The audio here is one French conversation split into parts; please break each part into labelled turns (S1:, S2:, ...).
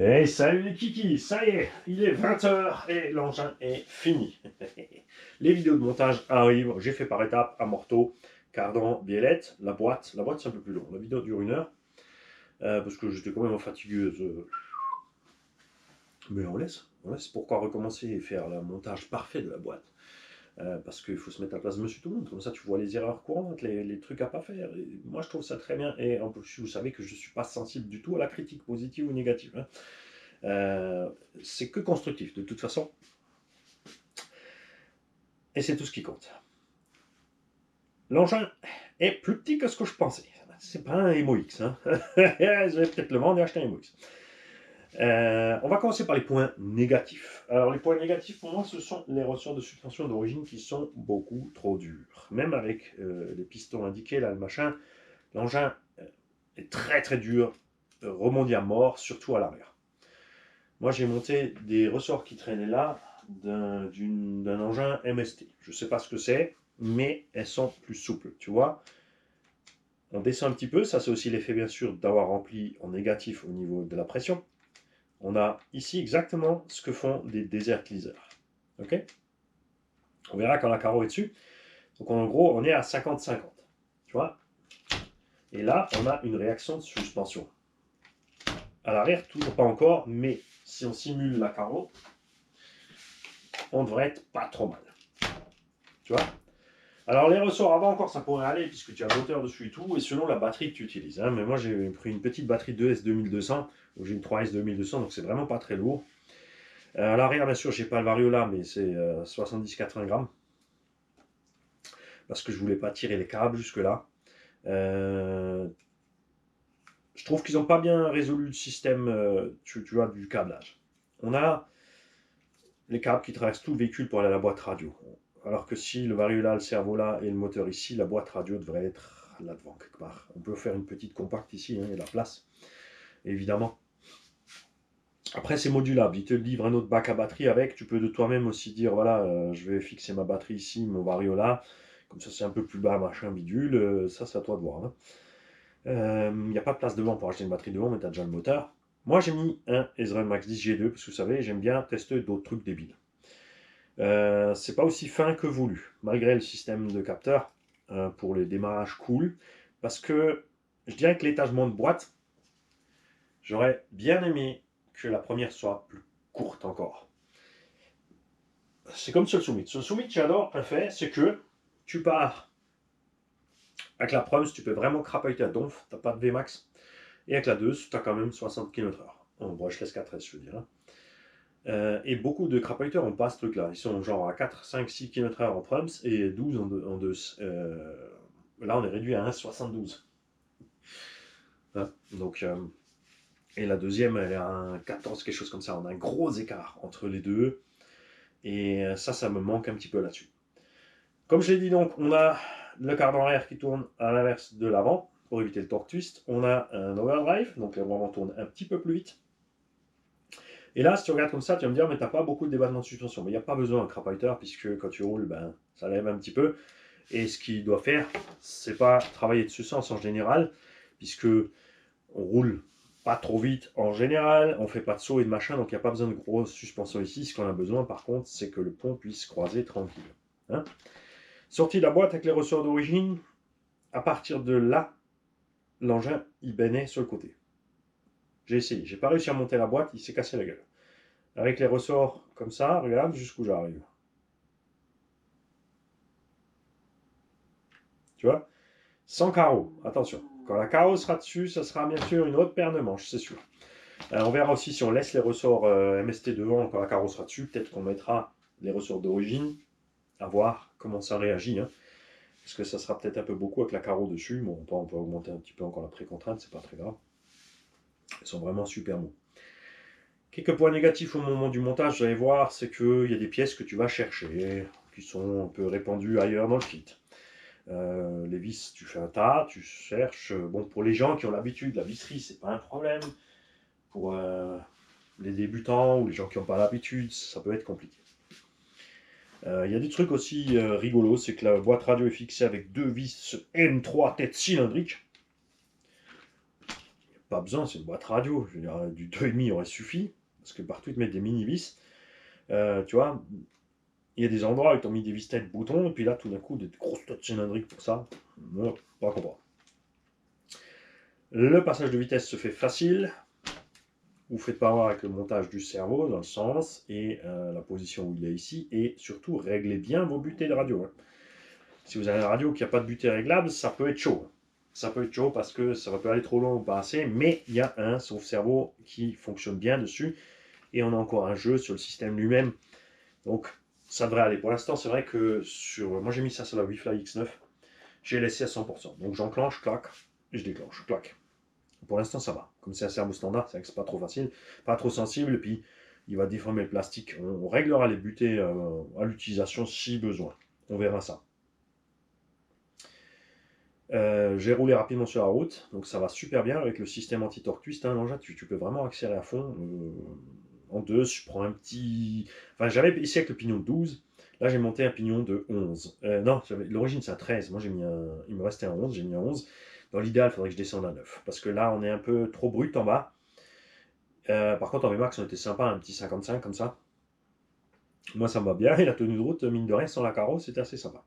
S1: Hey, salut les kikis, ça y est, il est 20 h et l'engin est fini. Les vidéos de montage arrivent, j'ai fait par étapes à Morteau, Cardan, Biellette, la boîte c'est un peu plus long, la vidéo dure 1 heure, parce que j'étais quand même fatigueuse. Mais on laisse, pourquoi recommencer et faire le montage parfait de la boîte. Parce qu'il faut se mettre à la place de monsieur tout le monde, comme ça tu vois les erreurs courantes, les trucs à pas faire. Et moi je trouve ça très bien, et en plus vous savez que je suis pas sensible du tout à la critique, positive ou négative, hein. Euh, c'est que constructif de toute façon, et c'est tout ce qui compte. L'engin est plus petit que ce que je pensais. C'est pas un MOX, hein. Je vais peut-être le vendre et acheter un MOX. On va commencer par les points négatifs. Alors les points négatifs pour moi, ce sont les ressorts de suspension d'origine qui sont beaucoup trop durs. Même avec les pistons indiqués, là, le machin, l'engin est très très dur, rebondit à mort, surtout à l'arrière. Moi j'ai monté des ressorts qui traînaient là d'un engin MST. Je ne sais pas ce que c'est, mais elles sont plus souples, tu vois. On descend un petit peu, ça c'est aussi l'effet bien sûr d'avoir rempli en négatif au niveau de la pression. On a ici exactement ce que font des desert cleasers. Ok. On verra quand la carreau est dessus. Donc en gros, on est à 50-50. Tu vois. Et là, on a une réaction de suspension. À l'arrière, toujours pas encore, mais si on simule la carreau, on devrait être pas trop mal. Tu vois. Alors les ressorts avant encore ça pourrait aller puisque tu as moteur dessus et tout, et selon la batterie que tu utilises, hein. Mais moi j'ai pris une petite batterie 2S 2200, donc j'ai une 3S 2200, donc c'est vraiment pas très lourd. À l'arrière bien sûr j'ai pas le variola, mais c'est 70-80 grammes, parce que je voulais pas tirer les câbles jusque là. Je trouve qu'ils n'ont pas bien résolu le système, tu vois, du câblage. On a les câbles qui traversent tout le véhicule pour aller à la boîte radio. Alors que si le variola, le cerveau là et le moteur ici, la boîte radio devrait être là devant quelque part. On peut faire une petite compacte ici, hein, il y a de la place, évidemment. Après c'est modulable, il te livre un autre bac à batterie avec, tu peux de toi-même aussi dire voilà, je vais fixer ma batterie ici, mon variola, comme ça c'est un peu plus bas, machin bidule, ça c'est à toi de voir, hein. Il n'y a pas de place devant pour acheter une batterie devant, mais tu as déjà le moteur. Moi j'ai mis un Ezreal Max 10 G2, parce que vous savez, j'aime bien tester d'autres trucs débiles. C'est pas aussi fin que voulu, malgré le système de capteur, pour les démarrages cool, parce que je dirais que l'étagement de boîte, j'aurais bien aimé que la première soit plus courte encore. C'est comme sur le Summit. Sur le Summit, j'adore un fait, c'est que tu pars avec la Proms, tu peux vraiment crapahuter à donf, t'as pas de Vmax, et avec la 2, tu as quand même 60 km/h. En brushless 4S, je veux dire, hein. Et beaucoup de crapahuteurs n'ont pas ce truc-là. Ils sont genre à 4, 5, 6 km/h en Prums et 12 en 2. Là, on est réduit à 1,72. Hein. Donc, et la deuxième, elle est à 1,14, quelque chose comme ça. On a un gros écart entre les deux. Et ça me manque un petit peu là-dessus. Comme je l'ai dit, donc, on a le cardan arrière qui tourne à l'inverse de l'avant pour éviter le torque twist. On a un overdrive, donc l'avant tourne un petit peu plus vite. Et là, si tu regardes comme ça, tu vas me dire, mais t'as pas beaucoup de débattement de suspension. Mais il n'y a pas besoin d'un crapahiter, puisque quand tu roules, ben, ça lève un petit peu. Et ce qu'il doit faire, c'est pas travailler de ce sens en général, puisque on roule pas trop vite en général, on fait pas de saut et de machin, donc il n'y a pas besoin de grosse suspension ici. Ce qu'on a besoin, par contre, c'est que le pont puisse croiser tranquille. Hein. Sortie de la boîte avec les ressorts d'origine, à partir de là, l'engin, il baignait sur le côté. J'ai essayé, j'ai pas réussi à monter la boîte, il s'est cassé la gueule. Avec les ressorts comme ça, regarde jusqu'où j'arrive. Tu vois. Sans carreau, attention. Quand la carreau sera dessus, ça sera bien sûr une autre paire de manches, c'est sûr. On verra aussi si on laisse les ressorts MST devant quand la carreau sera dessus. Peut-être qu'on mettra les ressorts d'origine, à voir comment ça réagit. Hein. Parce que ça sera peut-être un peu beaucoup avec la carreau dessus. Bon, on peut augmenter un petit peu encore la précontrainte, c'est pas très grave. Ils sont vraiment super bons. Quelques points négatifs au moment du montage, vous allez voir, c'est qu'il y a des pièces que tu vas chercher, qui sont un peu répandues ailleurs dans le kit. Les vis, tu fais un tas, tu cherches. Bon, pour les gens qui ont l'habitude, la visserie, c'est pas un problème. Pour les débutants ou les gens qui n'ont pas l'habitude, ça peut être compliqué. Il y a des trucs aussi rigolos, c'est que la boîte radio est fixée avec deux vis M3 tête cylindrique. pas besoin, c'est une boîte radio. Je veux dire, du 2,5 aurait suffi, parce que partout ils te mettent des mini-vis. Tu vois, il y a des endroits où ils t'ont mis des vis tête boutons, et puis là tout d'un coup des grosses têtes cylindriques pour ça. Moi, pas comprendre. Le passage de vitesse se fait facile. Vous ne faites pas avoir avec le montage du cerveau dans le sens et la position où il est ici, et surtout réglez bien vos butées de radio. Hein. Si vous avez une radio qui n'a pas de butée réglable, ça peut être chaud. Ça peut être chaud parce que ça peut aller trop loin ou pas assez, mais il y a un sauve-cerveau qui fonctionne bien dessus, et on a encore un jeu sur le système lui-même. Donc ça devrait aller. Pour l'instant, c'est vrai que moi j'ai mis ça sur la Wi-Fi X9, j'ai laissé à 100%. Donc j'enclenche, clac, et je déclenche, clac. Pour l'instant, ça va. Comme c'est un cerveau standard, c'est vrai que c'est pas trop facile, pas trop sensible, et puis il va déformer le plastique. On réglera les butées à l'utilisation si besoin. On verra ça. J'ai roulé rapidement sur la route, donc ça va super bien avec le système anti-torque twist. Hein, l'engin, tu peux vraiment accélérer à fond. En deux, je prends un petit. Enfin, j'avais ici avec le pignon de 12. Là, j'ai monté un pignon de 11. Non, l'origine, c'est un 13. Moi, il me restait un 11. J'ai mis un 11. Dans l'idéal, il faudrait que je descende à 9. Parce que là, on est un peu trop brut en bas. Par contre, en VMAX, on était sympa, un petit 55 comme ça. Moi, ça me va bien. Et la tenue de route, mine de rien, sans la carreau, c'était assez sympa.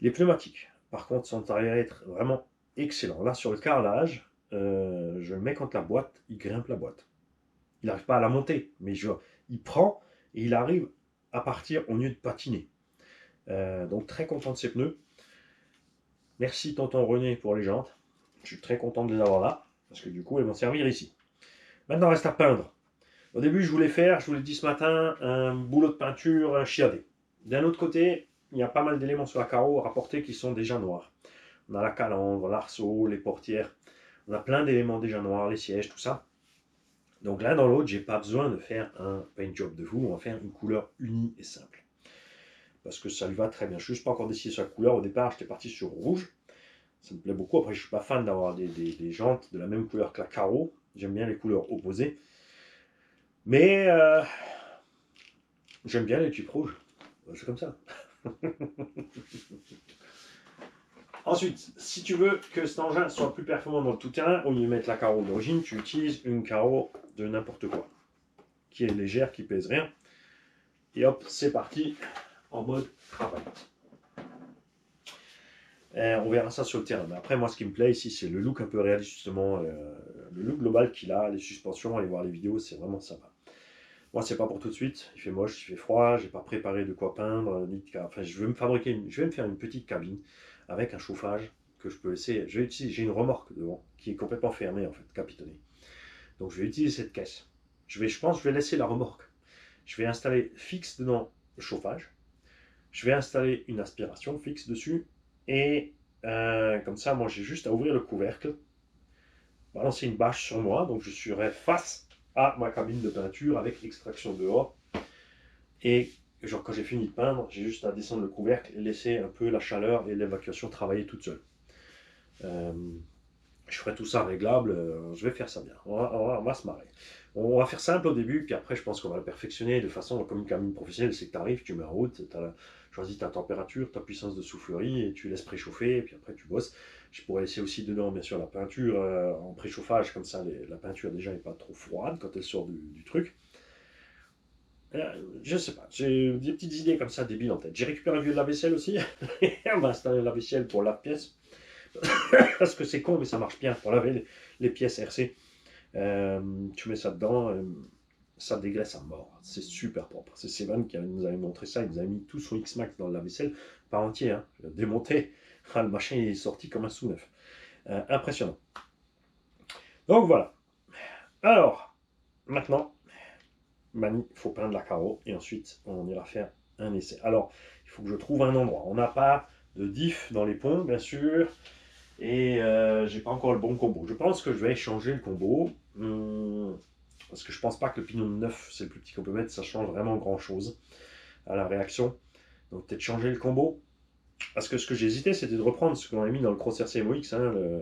S1: Les pneumatiques, par contre, sont arrivés à être vraiment excellents. Là, sur le carrelage, je le mets contre la boîte, il grimpe la boîte. Il n'arrive pas à la monter, mais il prend et il arrive à partir au lieu de patiner. Donc, très content de ces pneus. Merci, tonton René, pour les jantes. Je suis très content de les avoir là, parce que du coup, elles vont servir ici. Maintenant, reste à peindre. Au début, je vous l'ai dit ce matin, un boulot de peinture chiadé. D'un autre côté, il y a pas mal d'éléments sur la carreau rapportés qui sont déjà noirs. On a la calandre, l'arceau, les portières. On a plein d'éléments déjà noirs, les sièges, tout ça. Donc l'un dans l'autre, j'ai pas besoin de faire un paint job de fou. On va faire une couleur unie et simple. Parce que ça lui va très bien. Je ne suis pas encore décidé sur la couleur. Au départ, j'étais parti sur rouge. Ça me plaît beaucoup. Après, je ne suis pas fan d'avoir des jantes de la même couleur que la carreau. J'aime bien les couleurs opposées. Mais j'aime bien les types rouges. C'est comme ça. Ensuite, si tu veux que cet engin soit plus performant dans le tout-terrain, au lieu de mettre la carreau d'origine, tu utilises une carreau de n'importe quoi, qui est légère, qui pèse rien. Et hop, c'est parti, en mode travail. On verra ça sur le terrain. Mais après, moi, ce qui me plaît ici, c'est le look un peu réaliste, justement, le look global qu'il a, les suspensions, aller voir les vidéos, c'est vraiment sympa. Moi, c'est pas pour tout de suite. Il fait moche, il fait froid, j'ai pas préparé de quoi peindre, enfin, je vais me faire une petite cabine avec un chauffage que je peux laisser. J'ai une remorque devant qui est complètement fermée, en fait, capitonnée. Donc, je vais utiliser cette caisse. Je pense que je vais laisser la remorque. Je vais installer fixe dedans le chauffage. Je vais installer une aspiration fixe dessus. Et comme ça, moi, j'ai juste à ouvrir le couvercle, balancer une bâche sur moi. Donc, je serai face à ma cabine de peinture avec extraction dehors. Et genre, quand j'ai fini de peindre, j'ai juste à descendre le couvercle et laisser un peu la chaleur et l'évacuation travailler toute seule. Je ferai tout ça réglable, je vais faire ça bien. On va se marrer. On va faire simple au début, puis après, je pense qu'on va le perfectionner de façon comme une cabine professionnelle. C'est que tu arrives, tu mets en route, choisis ta température, ta puissance de soufflerie, et tu laisses préchauffer, et puis après, tu bosses. Je pourrais laisser aussi dedans, bien sûr, la peinture en préchauffage, comme ça, la peinture déjà n'est pas trop froide quand elle sort du truc. Je sais pas, j'ai des petites idées comme ça débiles en tête. J'ai récupéré un vieux lave-vaisselle aussi. On va installer un lave-vaisselle pour la pièce. Parce que c'est con, mais ça marche bien pour laver les pièces RC. Tu mets ça dedans, ça dégraisse à mort. C'est super propre. C'est Seven qui nous avait montré ça. Il nous a mis tout son X-Max dans le lave-vaisselle, pas entier, hein, démonté. Le machin est sorti comme un sous-neuf. Impressionnant. Donc voilà. Alors, maintenant, Mani, il faut peindre la carreau et ensuite on ira faire un essai. Alors, il faut que je trouve un endroit. On n'a pas de diff dans les ponts, bien sûr. Et j'ai pas encore le bon combo. Je pense que je vais échanger le combo. Parce que je pense pas que le pignon de 9, c'est le plus petit qu'on peut mettre, ça change vraiment grand chose à la réaction. Donc peut-être changer le combo. Parce que ce que j'hésitais, c'était de reprendre ce qu'on avait mis dans le Cross RC MOX, hein, le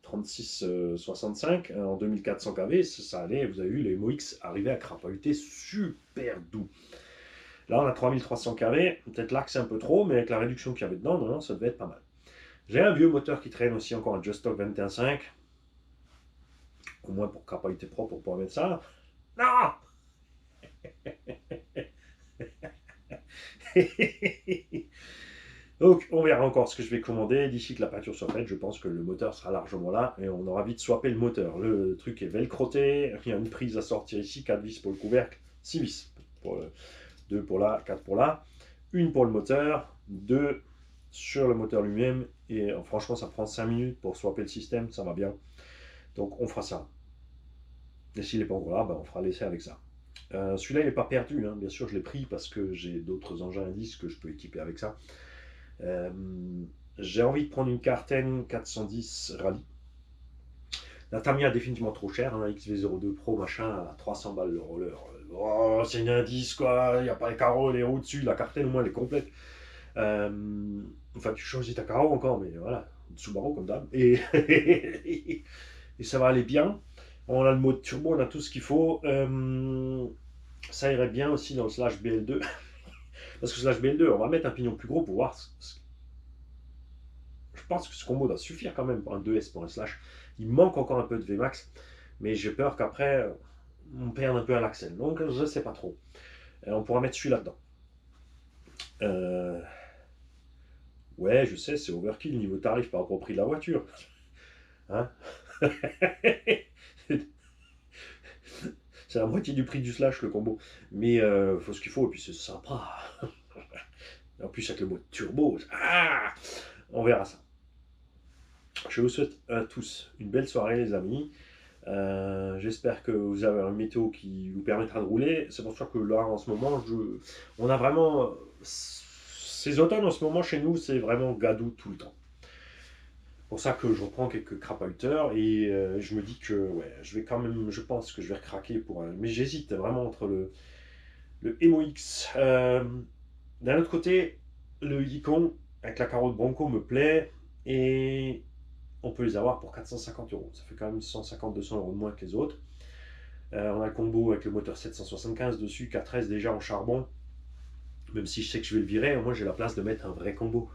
S1: 3665 en 2400 kV. Ça allait, vous avez vu, les MOX arrivaient à crapahuter super doux. Là, on a 3300 kV. Peut-être là que c'est un peu trop, mais avec la réduction qu'il y avait dedans, non, ça devait être pas mal. J'ai un vieux moteur qui traîne aussi, encore un Just Stock 21.5. au moins pour crapahuter propre, pour pouvoir mettre ça. Non. Donc, on verra encore ce que je vais commander. D'ici que la peinture soit faite, je pense que le moteur sera largement là et on aura vite swappé le moteur. Le truc est velcroté, il y a une prise à sortir ici, 4 vis pour le couvercle, 6 vis. Pour le, 2 pour là, 4 pour là. Une pour le moteur, 2 sur le moteur lui-même. Et franchement, ça prend 5 minutes pour swapper le système, ça va bien. Donc, on fera ça. Et s'il n'est pas encore là, ben, on fera l'essai avec ça. Celui-là, il n'est pas perdu, hein. Bien sûr, je l'ai pris parce que j'ai d'autres engins indices que je peux équiper avec ça. J'ai envie de prendre une Carten 410 Rally. La Tamiya est définitivement trop chère, hein, XV02 Pro machin à 300 balles le roller. Oh, c'est une indice quoi, il n'y a pas les carreaux, les roues dessus, la Carten au moins elle est complète. Enfin, tu choisis ta carreau encore, mais voilà, Subaru comme d'hab. Et ça va aller bien. On a le mode turbo, on a tout ce qu'il faut. Ça irait bien aussi dans le Slash BL2. Parce que Slash BL2, on va mettre un pignon plus gros pour voir. Je pense que ce combo doit suffire quand même pour un 2S, pour un Slash. Il manque encore un peu de VMAX, mais j'ai peur qu'après, on perde un peu à l'axel. Donc, je ne sais pas trop. On pourra mettre celui-là dedans. Ouais, je sais, c'est overkill niveau tarif par rapport au prix de la voiture. Hein. C'est la moitié du prix du Slash, le combo. Mais faut ce qu'il faut, et puis c'est sympa. En plus, avec le mode turbo, on verra ça. Je vous souhaite à tous une belle soirée, les amis. J'espère que vous avez un météo qui vous permettra de rouler. C'est pour ça que là, en ce moment, on a vraiment... Ces automnes, en ce moment, chez nous, c'est vraiment gadou tout le temps. C'est pour ça que je reprends quelques crapahuteurs et je me dis que ouais, je vais quand même, je pense que je vais recraquer pour un... Mais j'hésite vraiment entre le MOX. D'un autre côté, le Yukon avec la carotte Bronco me plaît et on peut les avoir pour 450 euros. Ça fait quand même 150-200 euros de moins que les autres. On a le combo avec le moteur 775 dessus, 4S déjà en charbon. Même si je sais que je vais le virer, au moins j'ai la place de mettre un vrai combo.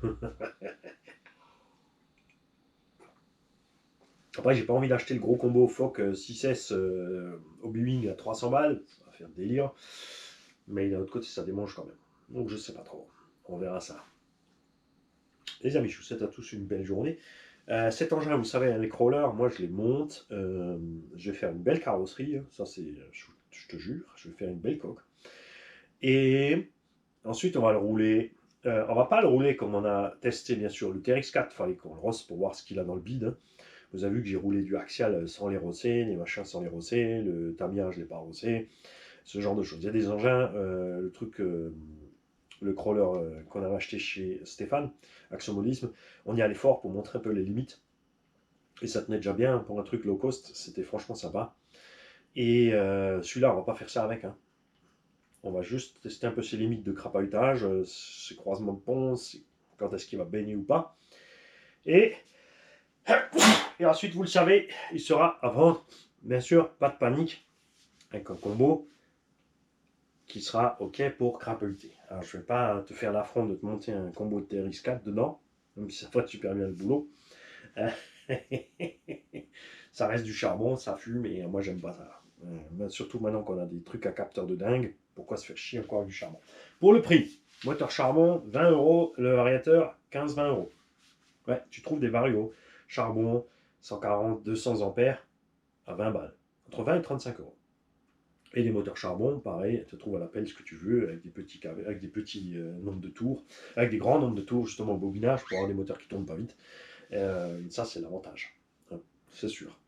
S1: Après, j'ai pas envie d'acheter le gros combo Foc 6S Hobby à 300 balles. Ça va faire délire. Mais d'un autre côté, ça démange quand même. Donc je sais pas trop. On verra ça. Les amis, je vous souhaite à tous une belle journée. Cet engin, vous savez, les crawlers, moi je les monte. Je vais faire une belle carrosserie. Ça, c'est, je te jure, je vais faire une belle coque. Et ensuite, on va le rouler. On va pas le rouler comme on a testé, bien sûr, le TRX4. Il fallait qu'on le rosse pour voir ce qu'il a dans le bide. Hein. Vous avez vu que j'ai roulé du axial sans les rosser, les machins sans les rosser, le Tamiya, je ne l'ai pas rossé, ce genre de choses. Il y a des engins, le truc, le crawler qu'on avait acheté chez Stéphane, Axiomolisme, on y allait fort pour montrer un peu les limites. Et ça tenait déjà bien pour un truc low cost, c'était franchement sympa. Et celui-là, on va pas faire ça avec. Hein. On va juste tester un peu ses limites de crapahutage, ses croisements de pont, quand est-ce qu'il va baigner ou pas. Et ensuite, vous le savez, il sera à vendre. Bien sûr, pas de panique, avec un combo qui sera OK pour crapahuter. Alors, je ne vais pas te faire l'affront de te monter un combo de TRX4 dedans, même si ça fait super bien le boulot. Ça reste du charbon, ça fume, et moi, j'aime pas ça. Surtout maintenant qu'on a des trucs à capteur de dingue, pourquoi se faire chier encore avec du charbon? Pour le prix, moteur charbon, 20 euros, le variateur, 15-20 euros. Ouais, tu trouves des varios, charbon, 140, 200 ampères à 20 balles, entre 20 et 35 euros. Et les moteurs charbon, pareil, tu trouves à l'appel ce que tu veux, avec des petits nombres de tours, avec des grands nombres de tours, justement, au bobinage, pour avoir des moteurs qui tournent pas vite. Ça, c'est l'avantage, c'est sûr.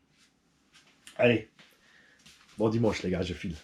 S1: Allez, bon dimanche les gars, je file.